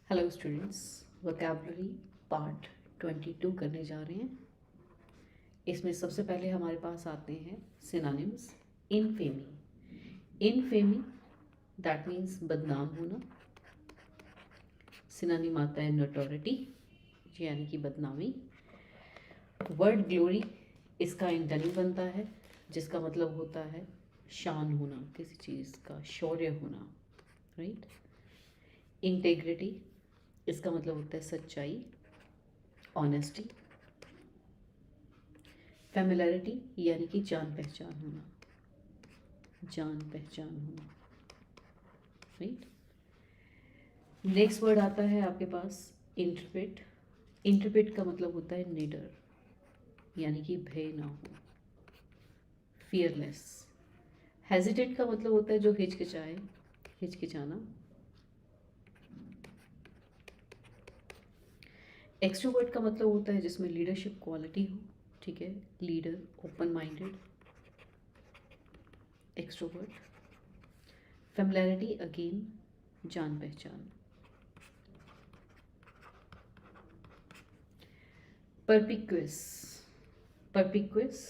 Hello students, vocabulary part 22 करने जा रहे हैं। इसमें सबसे पहले हमारे पास आते हैं synonyms. Infamy, infamy that means बदनाम होना। सिनोनिम आता है नोटोरिटी, यानी कि बदनामी। वर्ड ग्लोरी इसका एंटोनिम बनता है, जिसका मतलब होता है शान होना, किसी चीज़ का शौर्य होना, राइट। इंटेग्रिटी इसका मतलब होता है सच्चाई, ऑनेस्टी। फेमिलैरिटी यानी कि जान पहचान होना, जान पहचान होना, राइट। नेक्स्ट वर्ड आता है आपके पास इंटरप्रेट। इंटरप्रेट का मतलब होता है निडर, यानी कि भय ना हो, फियरलेस। हेजिटेट का मतलब होता है जो हिचकिचाए, हिचकिचाना। एक्सट्रोवर्ट का मतलब होता है जिसमें लीडरशिप क्वालिटी हो, ठीक है, leader, open minded, extrovert. Familiarity again जान पहचान। परपिक्विस, परपिक्विस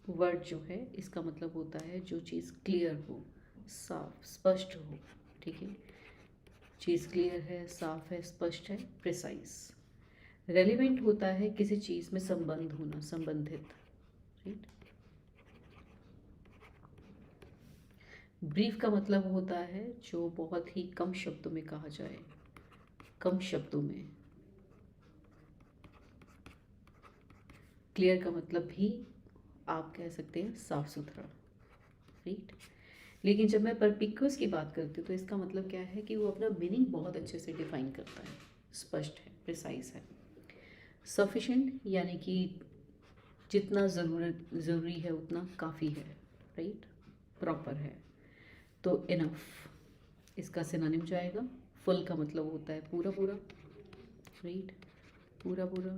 वर्ड जो है इसका मतलब होता है जो चीज़ क्लियर हो, साफ स्पष्ट हो, ठीक है। चीज़ क्लियर है, साफ है, स्पष्ट है, प्रिसाइज। रेलिवेंट होता है किसी चीज़ में संबंध होना, संबंधित, राइट। ब्रीफ का मतलब होता है जो बहुत ही कम शब्दों में कहा जाए, कम शब्दों में। क्लियर का मतलब भी आप कह सकते हैं साफ सुथरा, राइट। लेकिन जब मैं परपिक्विस की बात करती हूँ तो इसका मतलब क्या है कि वो अपना मीनिंग बहुत अच्छे से डिफाइन करता है, स्पष्ट है, प्रिसाइज है। सफिशेंट यानी कि जितना ज़रूरी है उतना काफ़ी है, राइट, प्रॉपर है। तो इनफ इसका सिनोनिम जाएगा। फुल का मतलब होता है पूरा पूरा, राइट, पूरा पूरा।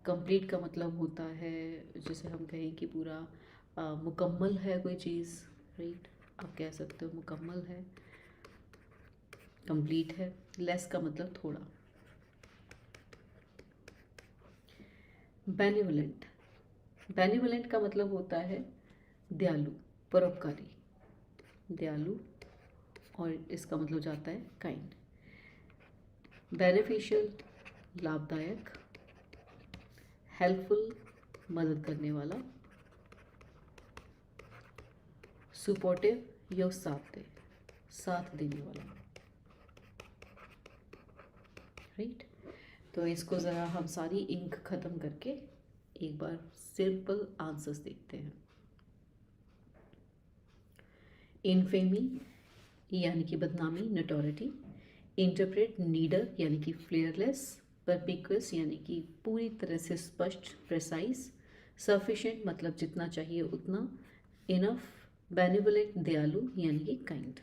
कंप्लीट का मतलब होता है जैसे हम कहें कि पूरा मुकम्मल है कोई चीज़, राइट, आप कह सकते हो मुकम्मल है, कंप्लीट है। लेस का मतलब थोड़ा। बेनिवोलेंट, बेनिवोलेंट का मतलब होता है दयालु, परोपकारी, दयालु, और इसका मतलब जाता है काइंड। बेनिफिशियल लाभदायक, हेल्पफुल मदद करने वाला, सपोर्टिव या साथ देने वाला, राइट। तो इसको ज़रा हम सारी इंक ख़त्म करके एक बार सिंपल आंसर्स देखते हैं। इनफेमी यानी कि बदनामी, नटोरिटी। इंटरप्रेट नीडर यानी कि फ्लेयरलेस। परपिक्विस यानी कि पूरी तरह से स्पष्ट, प्रेसाइज। सफिशेंट मतलब जितना चाहिए उतना। इनफ, बेनिवोलेंट दयालु यानी कि काइंड।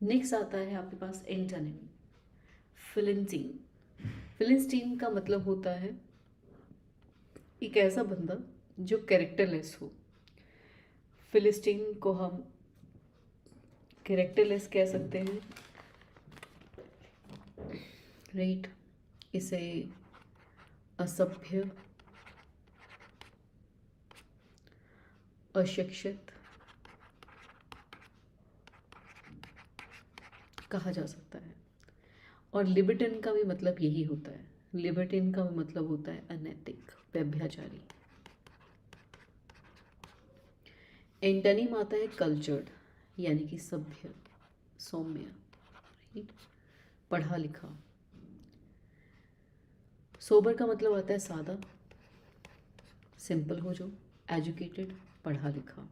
नेक्स्ट आता है आपके पास एंटोनिम, फिलिस्टीन। फिलिस्टीन का मतलब होता है एक ऐसा बंदा जो कैरेक्टरलेस हो। फिलिस्टीन को हम कैरेक्टरलेस कह सकते हैं, राइट। इसे असभ्य, अशिक्षित कहा जा सकता है। और लिबर्टिन का भी मतलब यही होता है। लिबर्टिन का भी मतलब होता है अनैतिक, व्यभिचारी। एंटोनिम आता है कल्चर्ड, यानी कि सभ्य, सौम्य, राइट, पढ़ा लिखा। सोबर का मतलब आता है सादा, सिंपल हो जो, एजुकेटेड, पढ़ा लिखा,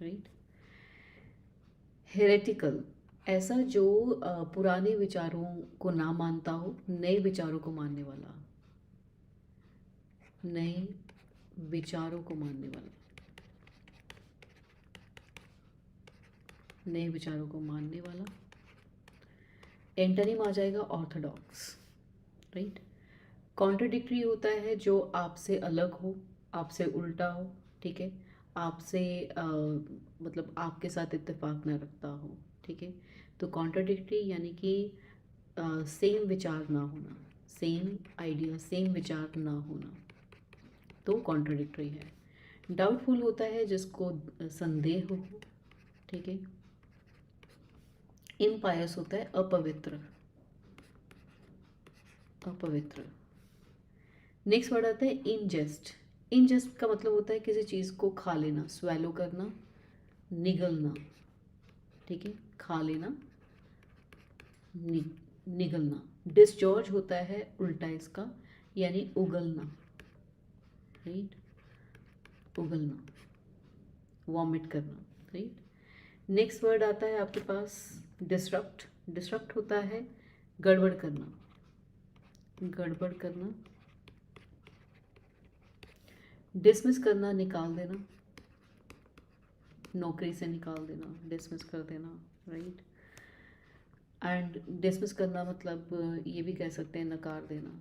राइट। हेरेटिकल ऐसा जो पुराने विचारों को ना मानता हो, नए विचारों को मानने वाला, नए विचारों को मानने वाला, नए विचारों को मानने वाला। एंटोनिम आ जाएगा ऑर्थोडॉक्स, राइट। कॉन्ट्रडिक्टरी होता है जो आपसे अलग हो, आपसे उल्टा हो, ठीक है, आपसे मतलब आपके साथ इत्तेफाक ना रखता हो, ठीक है। तो कॉन्ट्राडिक्टरी यानी कि सेम विचार ना होना, सेम आइडिया, सेम विचार ना होना, तो कॉन्ट्राडिक्टरी है। डाउटफुल होता है जिसको संदेह हो, ठीक है। इम्पायस होता है अपवित्र, अपवित्र। नेक्स्ट वर्ड आता है इनजेस्ट। इनजेस्ट का मतलब होता है किसी चीज़ को खा लेना, स्वेलो करना, निगलना, ठीक है, खा लेना, निगलना। डिस्चार्ज होता है उल्टा इसका, यानी उगलना, राइट, उगलना, वॉमिट करना, राइट। नेक्स्ट वर्ड आता है आपके पास डिस्ट्रक्ट। डिस्ट्रक्ट होता है गड़बड़ करना, गड़बड़ करना, डिसमिस करना, निकाल देना, नौकरी से निकाल देना, डिसमिस कर देना, राइट। एंड डिसमिस करना मतलब ये भी कह सकते हैं नकार देना,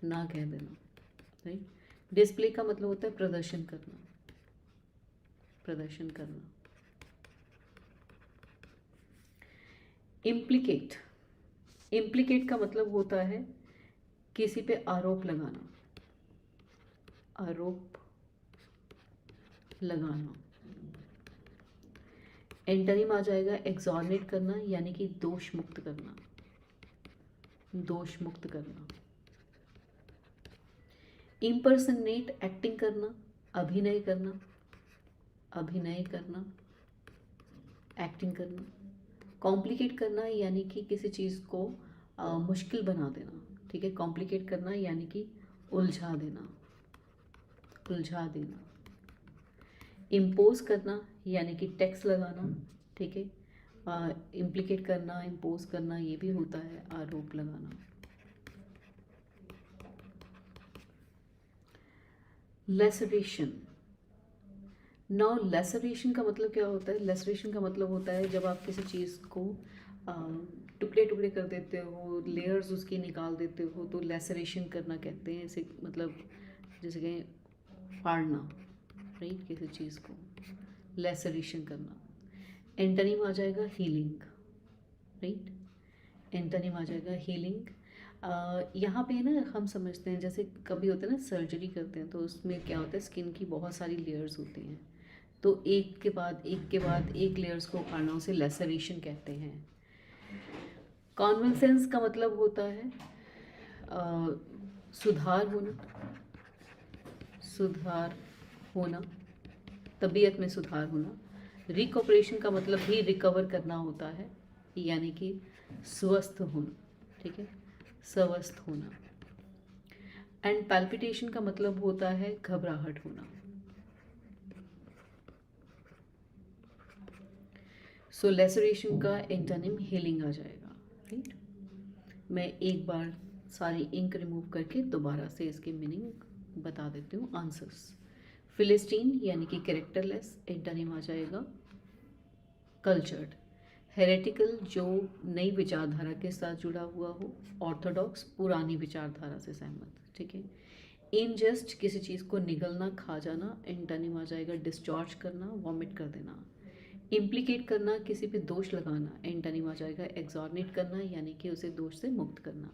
ना कह देना, राइट। डिस्प्ले का मतलब होता है प्रदर्शन करना, प्रदर्शन करना। इम्प्लीकेट। इम्प्लीकेट का मतलब होता है किसी पे आरोप लगाना, आरोप लगाना। एंटोनिम आ जाएगा एक्सॉर्नेट करना, यानी कि दोष मुक्त करना, दोष मुक्त करना। इम्पर्सनेट एक्टिंग करना, अभिनय करना, अभिनय करना, एक्टिंग करना। कॉम्प्लिकेट करना यानी कि किसी चीज़ को मुश्किल बना देना, ठीक है। कॉम्प्लिकेट करना यानी कि उलझा देना, उलझा देना। इम्पोज करना यानी कि टैक्स लगाना, ठीक है। इम्प्लीकेट करना, इम्पोज करना, ये भी होता है आरोप लगाना। लेसरेशन। नाउ लेसरेशन का मतलब क्या होता है? लेसरेशन का मतलब होता है जब आप किसी चीज़ को टुकड़े टुकड़े कर देते हो, लेयर्स उसकी निकाल देते हो, तो लेसरेशन करना कहते हैं इसे। मतलब जैसे कि फाड़ना, राइट, किसी चीज़ को लेसरेशन करना। एंटोनिम आ जाएगा हीलिंग, राइट, एंटोनिम आ जाएगा हीलिंग। यहाँ पे ना हम समझते हैं जैसे कभी होता है ना सर्जरी करते हैं, तो उसमें क्या होता है स्किन की बहुत सारी लेयर्स होती हैं, तो एक के बाद एक के बाद एक लेयर्स को उखाड़ना, उसे लेसरेशन कहते हैं। कॉन्वलसेंस का मतलब होता है सुधार होना, सुधार होना, तबीयत में सुधार होना। रिकॉपरेशन का मतलब भी रिकवर करना होता है, यानी कि स्वस्थ होना, ठीक है, स्वस्थ होना। एंड पैल्पिटेशन का मतलब होता है घबराहट होना। सो लेसरेशन का एंटोनिम हीलिंग आ जाएगा, राइट। मैं एक बार सारी इंक रिमूव करके दोबारा से इसकी मीनिंग बता देती हूँ, आंसर्स। फिलिस्टीन यानी कि कैरेक्टरलेस, एंटोनिम आ जाएगा कल्चर्ड। हेरेटिकल जो नई विचारधारा के साथ जुड़ा हुआ हो, ऑर्थोडॉक्स पुरानी विचारधारा से सहमत, ठीक है। इनजस्ट किसी चीज़ को निगलना, खा जाना, एंटोनिम आ जाएगा डिस्चार्ज करना, वॉमिट कर देना। इम्प्लीकेट करना, किसी पे दोष लगाना, एंटोनिम आ जाएगा एक्सॉर्नेट करना, यानी कि उसे दोष से मुक्त करना।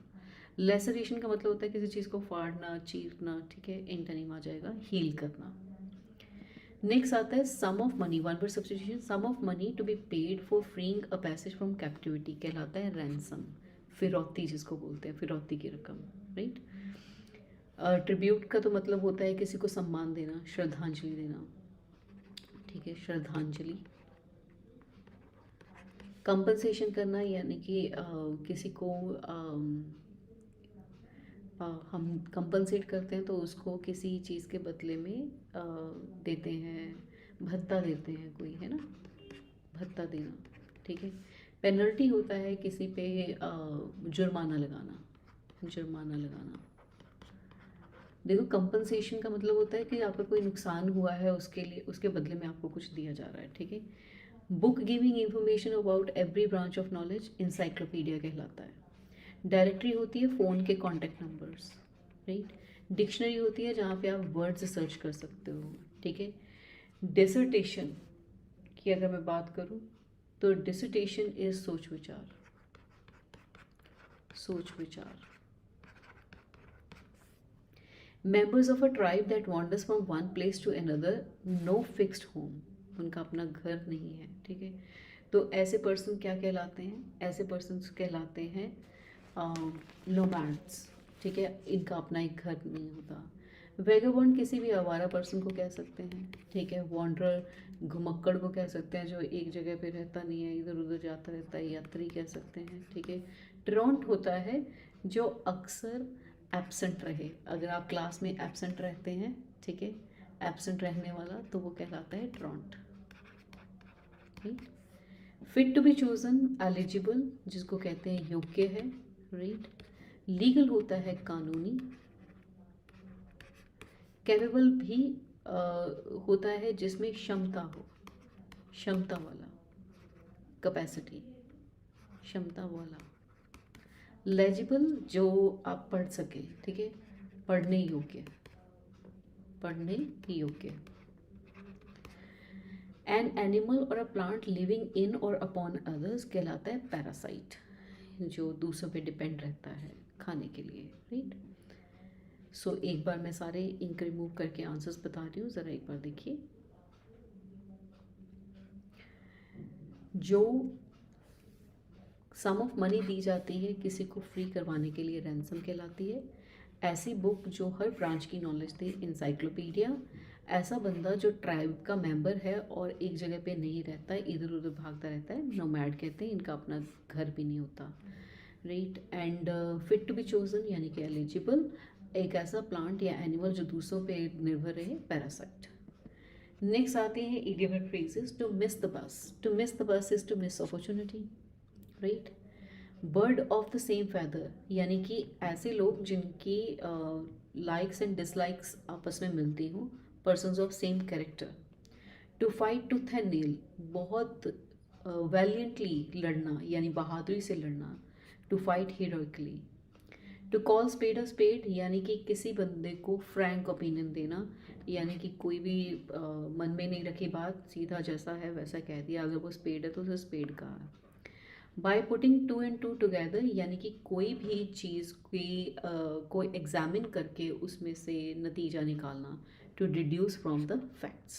लेसरेशन का मतलब होता है किसी चीज़ को फाड़ना, चीरना, ठीक है, एंटोनिम आ जाएगा हील करना। नेक्स्ट आता है sum of money, one word substitution. Sum of money to be paid for freeing a passage from captivity कहलाता है रैंसम, फिरौती जिसको बोलते हैं, फिरौती की रकम, राइट। ट्रिब्यूट का तो मतलब होता है किसी को सम्मान देना, श्रद्धांजलि देना, ठीक है, श्रद्धांजलि। कंपनसेशन करना यानी कि किसी को हम कंपनसेट करते हैं तो उसको किसी चीज़ के बदले में देते हैं, भत्ता देते हैं कोई, है ना, भत्ता देना, ठीक है। पेनल्टी होता है किसी पे जुर्माना लगाना, जुर्माना लगाना। देखो कंपनसेशन का मतलब होता है कि आपका कोई नुकसान हुआ है, उसके लिए उसके बदले में आपको कुछ दिया जा रहा है, ठीक है। Book giving information about every branch of knowledge, encyclopedia कहलाता है। डायरेक्टरी होती है फ़ोन के कॉन्टैक्ट नंबर्स, राइट। डिक्शनरी होती है जहाँ पे आप वर्ड्स सर्च कर सकते हो, ठीक है। डिसर्टेशन की अगर मैं बात करूँ तो डिसर्टेशन इज सोच विचार, सोच विचार। Members of a tribe that wanders from one place to another, no fixed home, उनका अपना घर नहीं है, ठीक है। तो ऐसे पर्सन क्या कहलाते हैं, ऐसे पर्सन कहलाते हैं नोमैड्स, ठीक है, इनका अपना एक घर नहीं होता। वेगाबॉन्ड किसी भी आवारा पर्सन को कह सकते हैं, ठीक है। वॉन्डरर घुमक्कड़ को कह सकते हैं, जो एक जगह पे रहता नहीं है, इधर उधर जाता रहता है, यात्री कह सकते हैं, ठीक है। ट्रोंट होता है जो अक्सर एब्सेंट रहे, अगर आप क्लास में एब्सेंट रहते हैं, ठीक है, एब्सेंट रहने वाला, तो वो कहलाता है ट्रोंट, ठीक। Fit to be chosen, eligible, जिसको कहते हैं योग्य है, राइट। लीगल होता है कानूनी। कैपेबल भी होता है जिसमें क्षमता हो, क्षमता वाला, कैपेसिटी, क्षमता वाला। लेजिबल, जो आप पढ़ सकें, ठीक है, पढ़ने योग्य, पढ़ने योग्य। एन एनिमल और अ प्लांट लिविंग इन और अपॉन अदर्स कहलाता है पैरासाइट, जो दूसरों पे डिपेंड रहता है खाने के लिए, राइट। सो एक बार मैं सारे इंक रिमूव करके आंसर्स बता रही हूँ, ज़रा एक बार देखिए। जो सम ऑफ मनी दी जाती है किसी को फ्री करवाने के लिए, रैंसम कहलाती है। ऐसी बुक जो हर ब्रांच की नॉलेज दे, इंसाइक्लोपीडिया। ऐसा बंदा जो ट्राइब का मेंबर है और एक जगह पे नहीं रहता है, इधर उधर भागता रहता है, नोमैड कहते हैं, इनका अपना घर भी नहीं होता, right. And fit to be chosen यानी कि एलिजिबल, एक ऐसा प्लांट या एनिमल जो दूसरों पे निर्भर रहे, पैरासाइट। नेक्स्ट आते हैं idiom and phrases. To miss the bus, to miss the bus is to miss opportunity, right. Bird of the same feather, यानी कि ऐसे लोग जिनकी लाइक्स एंड डिसलाइक्स आपस में मिलती हों, persons of same character. To fight tooth and nail, बहुत वैलियंटली लड़ना, यानी बहादुरी से लड़ना, to fight heroically. To call spade a spade, यानी कि किसी बंदे को फ्रैंक ओपिनियन देना, यानी कि कोई भी मन में नहीं रखी बात, सीधा जैसा है वैसा कह दिया, अगर वो स्पेड है तो उसे स्पेड कहा। By putting two and two together, यानी कि कोई भी चीज़ को एग्जामिन करके उसमें से नतीजा निकालना, to deduce from the facts.